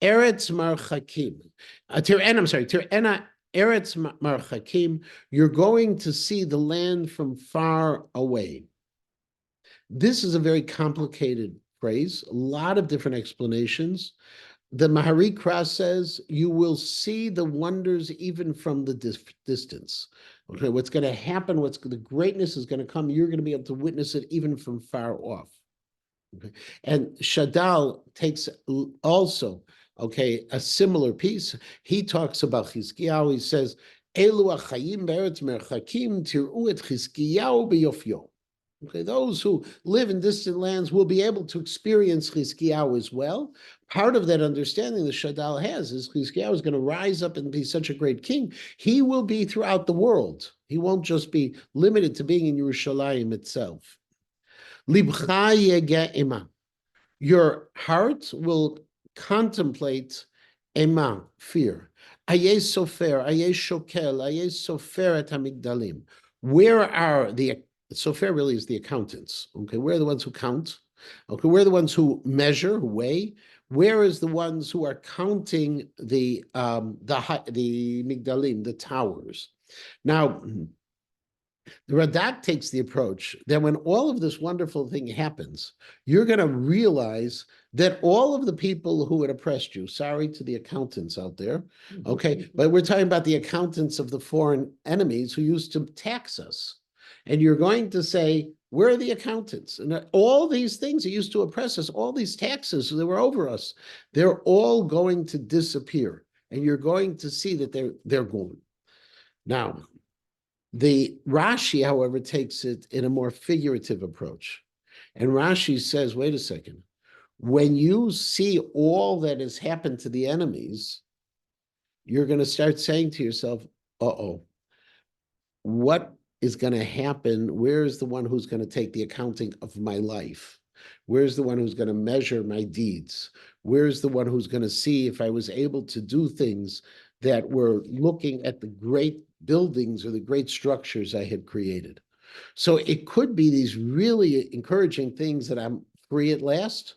Eretz Marchakim. Tir'ena Eretz Marchakim. You're going to see the land from far away. This is a very complicated phrase, a lot of different explanations. The Maharikra says you will see the wonders even from the distance. Okay, what's going to happen, the greatness is going to come, you're going to be able to witness it even from far off. Okay, and Shadal takes also, okay, a similar piece. He talks about Chizkiyahu. He says, Elu achayim be'eretz merchakim tir'u et Chizkiyahu b'yofyo. Okay, those who live in distant lands will be able to experience Chizkiyahu as well. Part of that understanding the Shadal has is Chizkiyahu is going to rise up and be such a great king. He will be throughout the world. He won't just be limited to being in Yerushalayim itself. Libcha yege ema. Your heart will contemplate ema, fear. Ayeh sofer, ayeh shokel, ayeh sofer et hamigdalim. Where are the Sofer really is the accountants. Okay, we're the ones who count. Okay, we're the ones who measure, who weigh. Where is the ones who are counting the migdalim, the towers? Now, the Radak takes the approach that when all of this wonderful thing happens, you're going to realize that all of the people who had oppressed you, sorry to the accountants out there, okay, but we're talking about the accountants of the foreign enemies who used to tax us. And you're going to say, where are the accountants? And all these things that used to oppress us, all these taxes that were over us, they're all going to disappear. And you're going to see that they're gone. Now, the Rashi, however, takes it in a more figurative approach. And Rashi says, wait a second, when you see all that has happened to the enemies, you're going to start saying to yourself, uh-oh, what is going to happen? Where is the one who's going to take the accounting of my life? Where's the one who's going to measure my deeds? Where's the one who's going to see if I was able to do things that were looking at the great buildings or the great structures I had created? So it could be these really encouraging things that I'm free at last,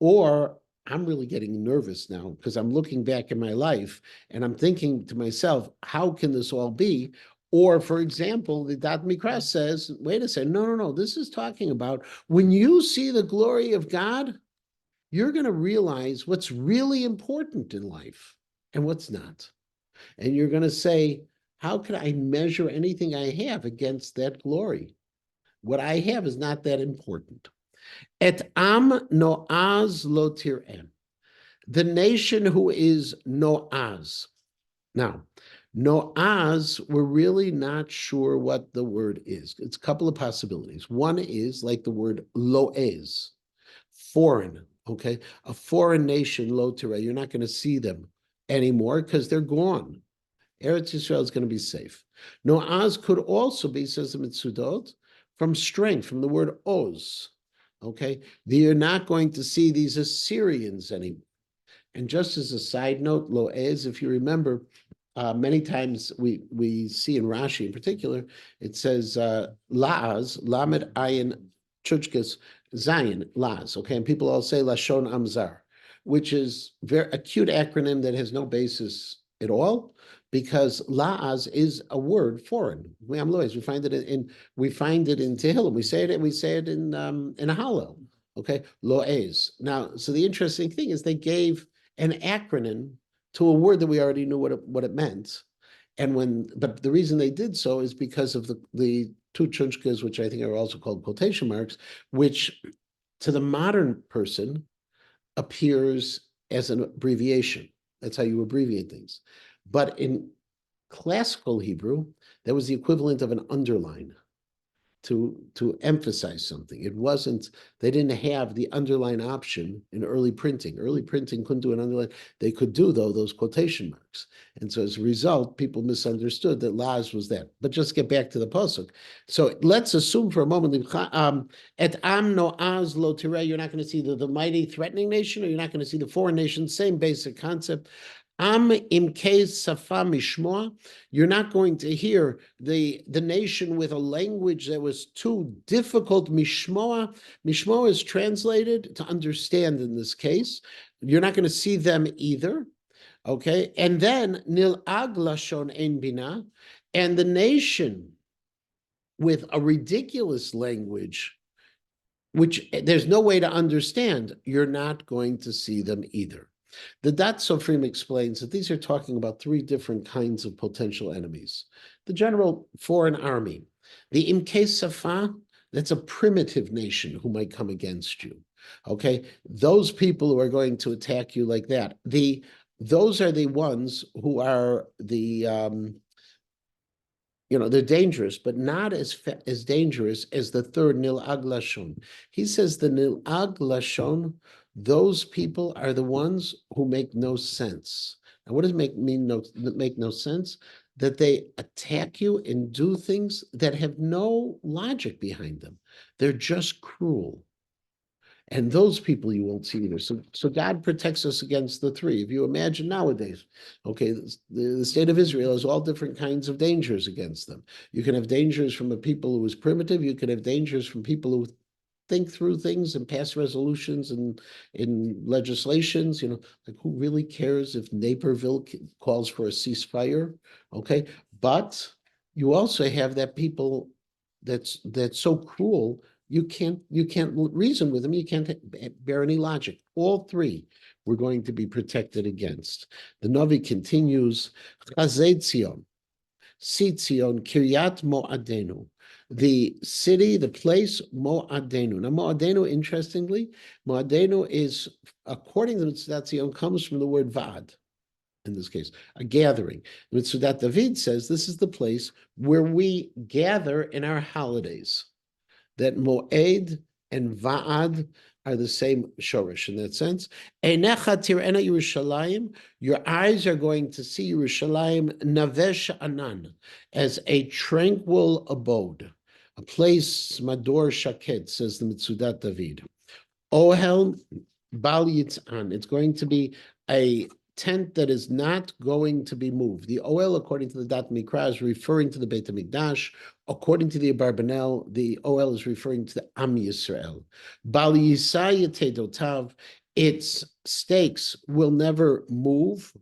or I'm really getting nervous now because I'm looking back in my life and I'm thinking to myself, how can this all be? Or, for example, the Dat Mikra says, wait a second, no, this is talking about when you see the glory of God, you're going to realize what's really important in life and what's not. And you're going to say, how can I measure anything I have against that glory? What I have is not that important. Et am noaz lo tir'em. The nation who is noaz. Now, noaz, we're really not sure what the word is. It's a couple of possibilities. One is like the word lo'ez, foreign, okay? A foreign nation, lo tir'eh. You're not going to see them anymore because they're gone. Eretz Yisrael is going to be safe. Noaz could also be, says the Mitzudot, from strength, from the word oz, okay? You're not going to see these Assyrians anymore. And just as a side note, lo'ez, if you remember, many times we see in Rashi in particular, it says la'az, lamed ayin chutchkes zayin, la'az, okay? And people all say lashon amzar, which is a cute acronym that has no basis at all, because la'az is a word foreign. We find it in Tehillim. We say it in Hallel. Okay, lo'ez. Now, so the interesting thing is they gave an acronym to a word that we already knew what it meant, but the reason they did so is because of the two chunchkas, which I think are also called quotation marks, which to the modern person appears as an abbreviation. That's how you abbreviate things. But in classical Hebrew, that was the equivalent of an underline. to emphasize something. It wasn't, they didn't have the underline option in early printing. Early printing couldn't do an underline. They could do, though, those quotation marks. And so as a result, people misunderstood that Laz was that. But just get back to the pasuk. So let's assume for a moment, et am no az lo tireh, you're not going to see the mighty threatening nation, or you're not going to see the foreign nation, same basic concept. Am im case safa mishmoa, you're not going to hear the nation with a language that was too difficult. Mishmoa, mishmoa is translated to understand in this case. You're not going to see them either. Okay, and then nil aglashon en bina, and the nation with a ridiculous language, which there's no way to understand, you're not going to see them either. The Dat Sofrim explains that these are talking about three different kinds of potential enemies. The general foreign army, the Imke Safa, that's a primitive nation who might come against you. Okay, those people who are going to attack you like that, those are the ones who are they're dangerous, but not as dangerous as the third Nil'ag Lashon. He says the Nil'ag Lashon, those people are the ones who make no sense. And what does make no sense? That they attack you and do things that have no logic behind them. They're just cruel. And those people you won't see either. So God protects us against the three. If you imagine nowadays, okay, the state of Israel has all different kinds of dangers against them. You can have dangers from a people who is primitive. You can have dangers from people who think through things and pass resolutions and in legislations. Like who really cares if Naperville calls for a ceasefire? Okay, but you also have that people that's so cruel. You can't reason with them. You can't bear any logic. All three we're going to be protected against. The Navi continues, Chazei Tzion, Sitzion, Kiryat Mo'adenu, the city, the place, Mo'adenu. Now, Mo'adenu, interestingly, Mo'adenu is, according to Mitzudat Tzion, comes from the word Vad, in this case, a gathering. Mitzudat David says this is the place where we gather in our holidays. That Moed and Va'ad are the same shorish in that sense. Einecha tir'ena Yerushalayim, your eyes are going to see Yerushalayim navesh anan, as a tranquil abode, a place, Mador Shaked, says the Mitzudat David. Ohel Bal Yitzan, it's going to be a tent that is not going to be moved. The Oel, according to the Dat Mikra, is referring to the Beit HaMikdash. According to the Abarbanel, the Oel is referring to the Am Yisrael. Bal Yisai Tedotav, its stakes will never move.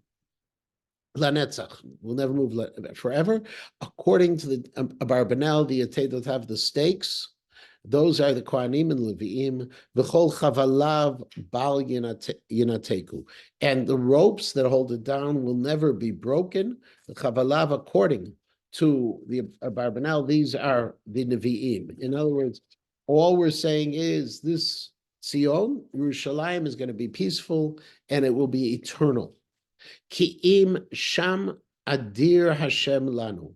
Lanetzach will never move forever. According to the Abarbanel, the Tedotav, the stakes, those are the Kohanim and Leviim, v'chol chavalav bal yinateku. And the ropes that hold it down will never be broken. The chavalav, according to the Abarbanel, these are the Nevi'im. In other words, all we're saying is this Zion, Yerushalayim, is going to be peaceful and it will be eternal. Ki'im sham adir Hashem lanu.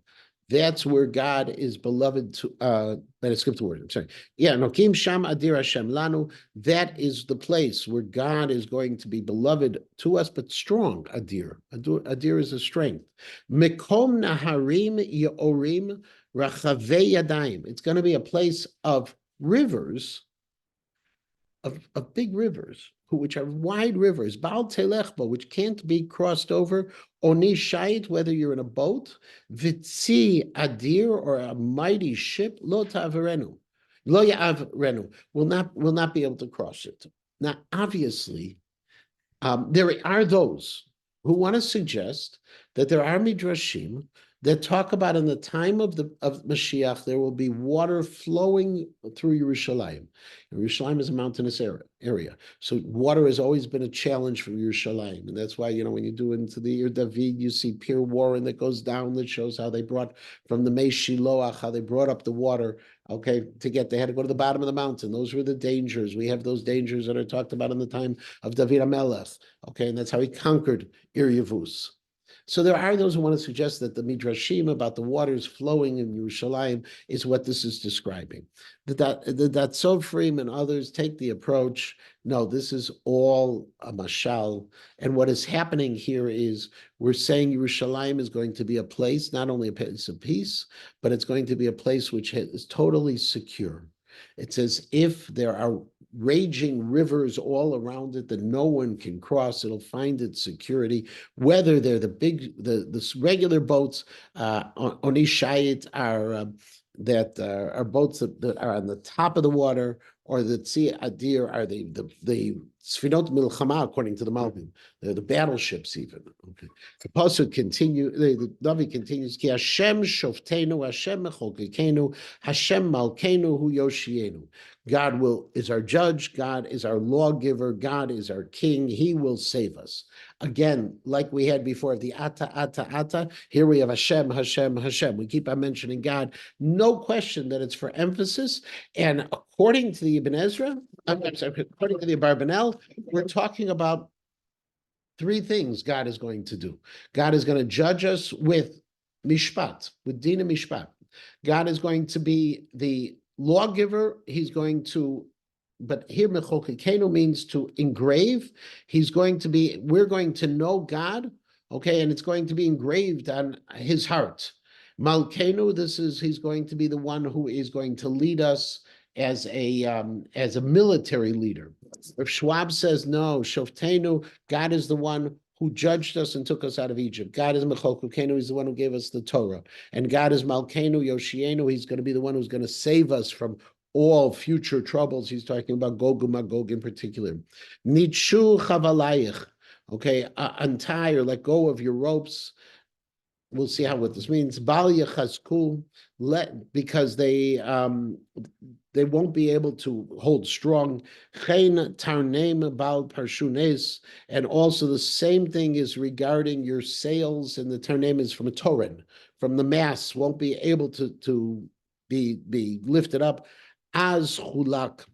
That's where God is beloved to, I skipped the word, I'm sorry. Yeah, no, Kim Sham Adir Hashem Lanu, that is the place where God is going to be beloved to us, but strong, Adir. Adir is a strength. Mekom Naharim Yorim Rachavei Yadayim. It's going to be a place of rivers, of big rivers, which are wide rivers, Baal Telechba, which can't be crossed over, Oni Shait, whether you're in a boat, Vitzi Adir, or a mighty ship, Lo Ta'avrenu, Lo Ya'avrenu, will not be able to cross it. Now, obviously, there are those who want to suggest that there are midrashim that talk about in the time of Mashiach, there will be water flowing through Yerushalayim. And Yerushalayim is a mountainous area. So water has always been a challenge for Yerushalayim. And that's why, when you do into the year David, you see Pir Warren that goes down that shows how they brought from the Mei Shiloach, how they brought up the water, okay, they had to go to the bottom of the mountain. Those were the dangers. We have those dangers that are talked about in the time of David HaMelech, okay, and that's how he conquered Ir Yavuz. So there are those who want to suggest that the midrashim about the waters flowing in Yerushalayim is what this is describing. The Sofrim and others take the approach, no, this is all a mashal. And what is happening here is we're saying Yerushalayim is going to be a place, not only a place of peace, but it's going to be a place which is totally secure. It's as if there are raging rivers all around it that no one can cross. It'll find its security, whether they're the regular boats, onishayit are boats that are on the top of the water, or the Tzia Adir are the Sfinot Milchama, according to the Malbim. They're the battleships even. Okay. The Pasuk the Navi continues, Ki Hashem Shoftenu, Hashem Mechokekenu, Hashem Malkenu Hu Yoshienu. God is our judge, God is our lawgiver, God is our king, he will save us. Again, like we had before, the Ata, here we have Hashem, Hashem, Hashem. We keep on mentioning God. No question that it's for emphasis. And according to the Ibn Ezra, according to the Abarbanel, we're talking about three things God is going to do. God is going to judge us with mishpat, with dina mishpat. God is going to be the lawgiver. He's going to, but here mechokekenu means to engrave. We're going to know God, okay, and it's going to be engraved on his heart. Malkenu, he's going to be the one who is going to lead us as a military leader. If Schwab says no, Shoftenu, God is the one who judged us and took us out of Egypt. God is Mechokukenu, he's the one who gave us the Torah. And God is Malkenu, Yoshienu, he's going to be the one who's going to save us from all future troubles. He's talking about Gog and Magog in particular. Nitshu chavalayich, okay, untie or let go of your ropes. We'll see what this means. Bal yechazku, because they won't be able to hold strong. Chen tarnem bal parshunes, and also the same thing is regarding your sails, and the tarnem is from a torin, from the mast, won't be able to be lifted up. Az chulak.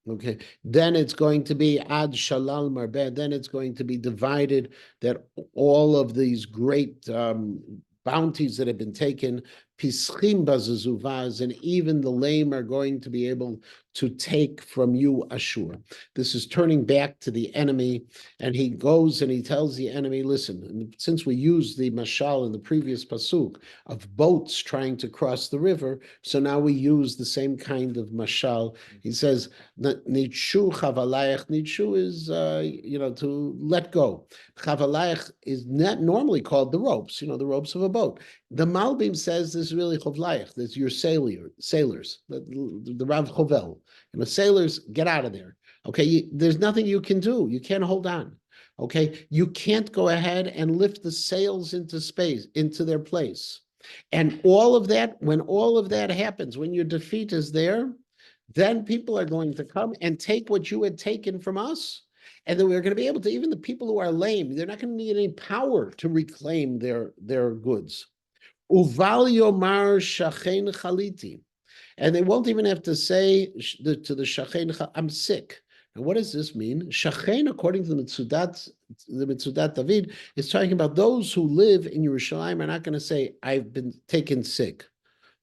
Okay, then it's going to be ad shalal marbeh. Then it's going to be divided. That all of these great bounties that have been taken, pischim bazazuvaz, and even the lame are going to be able to take from you Ashur. This is turning back to the enemy, and he goes and he tells the enemy, listen, since we used the mashal in the previous pasuk of boats trying to cross the river, so now we use the same kind of mashal. He says, nitshu chavalayach. Nitshu is, to let go. Chavalayach is not normally called the ropes, the ropes of a boat. The Malbim says this is really chovlayach. That's your sailors, the Rav Chovel. Sailors, get out of there. Okay, there's nothing you can do. You can't hold on. Okay, you can't go ahead and lift the sails into space, into their place. And all of that, when all of that happens, when your defeat is there, then people are going to come and take what you had taken from us. And then we're going to be able to, even the people who are lame, they're not going to need any power to reclaim their goods. Uval yomar shachen chaliti. And they won't even have to say to the shachen, I'm sick. And what does this mean? Shachen, according to the Mitzudat David, is talking about those who live in Yerushalayim are not going to say, I've been taken sick.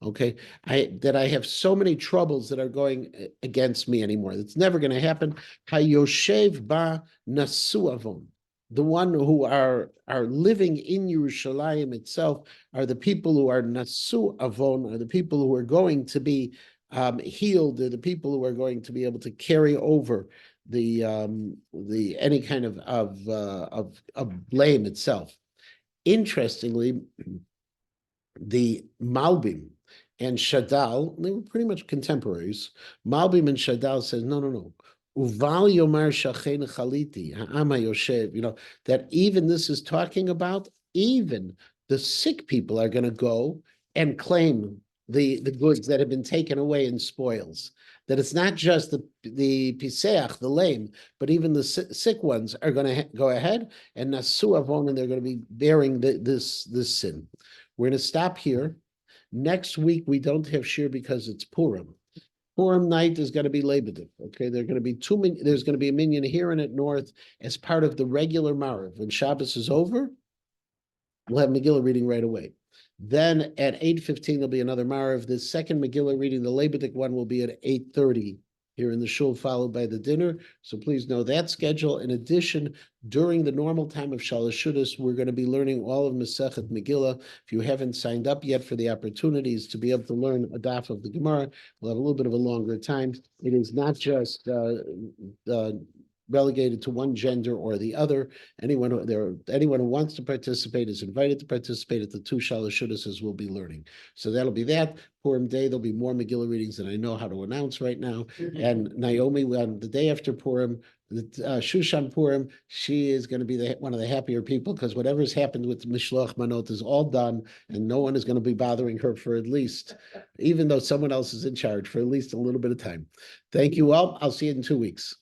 Okay, I have so many troubles that are going against me anymore. It's never going to happen. Hayoshev ba nasuavon. The one who are living in Yerushalayim itself are the people who are nasu avon, are the people who are going to be healed, are the people who are going to be able to carry over the any kind of blame itself. Interestingly, the Malbim and Shadal, they were pretty much contemporaries. Malbim and Shadal says, no. Uval yomar shachen chaliti, ha'ama yoshev, that even this is talking about, even the sick people are going to go and claim the goods that have been taken away in spoils. That it's not just the piseach, the lame, but even the sick ones are going to go ahead and nasu avon, and they're going to be bearing this sin. We're going to stop here. Next week, we don't have shir because it's Purim. Purim night is going to be Lebedev. Okay, there's going to be a minyan here and at North as part of the regular Marav. When Shabbos is over, We'll have Megillah reading right away. Then at 8:15, there'll be another Marav. The second Megillah reading, the Lebedik one, will be at 8:30 here in the shul, followed by the dinner. So please know that schedule. In addition, during the normal time of Shalashudas, we're going to be learning all of Masechet Megillah. If you haven't signed up yet for the opportunities to be able to learn a daf of the Gemara, we'll have a little bit of a longer time. It is not just relegated to one gender or the other. Anyone who wants to participate is invited to participate at the two Shalashudas as we'll be learning. So that'll be that. Purim Day, there'll be more Megillah readings than I know how to announce right now. And Naomi, on the day after Purim, Shushan Purim, she is going to be one of the happier people because whatever's happened with Mishloach Manot is all done, and no one is going to be bothering her for at least, even though someone else is in charge, for at least a little bit of time. Thank you all. I'll see you in 2 weeks.